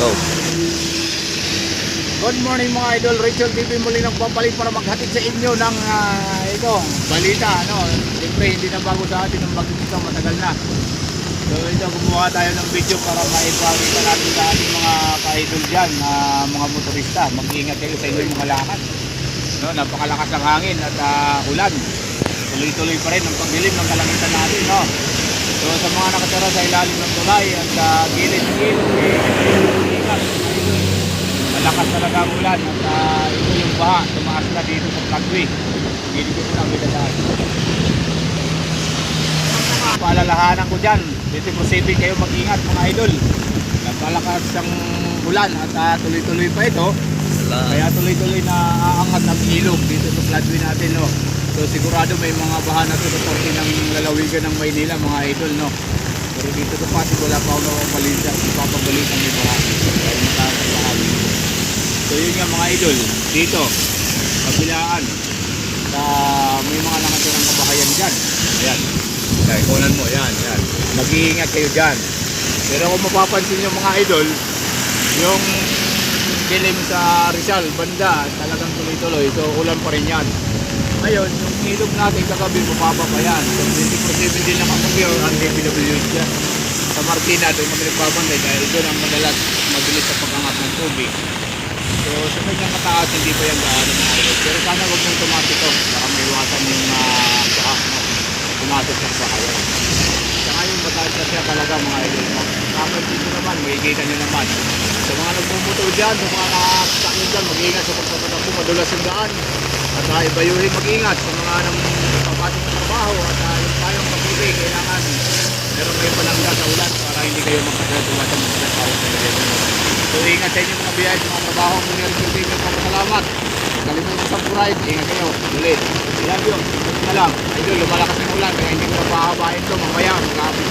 Go. Good morning mga idol, Rachel TV muli nagpapalik para maghatid sa inyo ng itong balita. Siyempre hindi na bago sa atin ng bagyo ito, matagal na. So ito, gumawa tayo ng video para maipakita natin sa ating mga ka-idol dyan, mga motorista. Mag-iingat kayo sa inyong mga lakad. Napakalakas ng hangin at ulan. Tuloy-tuloy pa rin ang pagdilim ng kalangitan natin. So sa mga nakatira sa ilalim ng tulay at gilid-gilid, ingat mga idol. Malakas talaga ang ulan at ito yung baha, tumaas na dito sa Flagway. Hindi ko na bidadaan. Paalalahanan ko dyan, dito posible kayo mag-ingat mga idol. Napalakas ang ulan at tuloy-tuloy pa ito. Kaya tuloy-tuloy na aangat ang ilog dito sa Flagway natin. So sigurado may mga baha na ito sa ng lalawigan ng Maynila mga idol. Pero dito sa Pasig wala pa ako napabalita, ipapabalitan may baha. Kaya mataas ang baha. So yun nga mga idol, dito, kabilaan, may mga nakatirang kabahayan dyan. Ayan, ikunan mo, yan. Mag-iingat kayo dyan. Pero kung mapapansin nyo mga idol, yung dilim sa Rizal, banda, talagang tuloy-tuloy. So ulan pa rin yan. Ngayon, yung ilog natin kagabi, mababa pa yan. So 20% din naman kami ang DPWH dyan. Sa Martina, doon kami nagbabanday dahil doon ang madalas mabilis sa pag-angat ng tubig. So sa kanyang mataas hindi pa yan gaano mga idol. Pero sana huwag mong tumatik ito para maiwasan yung baha. Tumatik ng baha yan. Saka yung mataas na siya talaga mga idol. Kapag dito naman, makikita nyo naman. Sa mga nagmumotor dyan, sa mga nakakasakyan dyan, mag-iingat sa pagpapatakbo, madulas yung daan. At ibayuhin mag-ingat sa mga papasok sa trabaho at yung tayong pagbuti kailangan. Pero kayo palangga sa ulan para hindi kayo magkakaya tumatang mga tao sa galit. So ingat sa inyo mga biyay, mga trabaho, mga rin salamat. Kalimutan sa puride, ingat kayo. Muli, love you. Na lang. Idol, lumalakas ng ulan kaya hindi ko pahabain ito. Mamaya, mag-aapit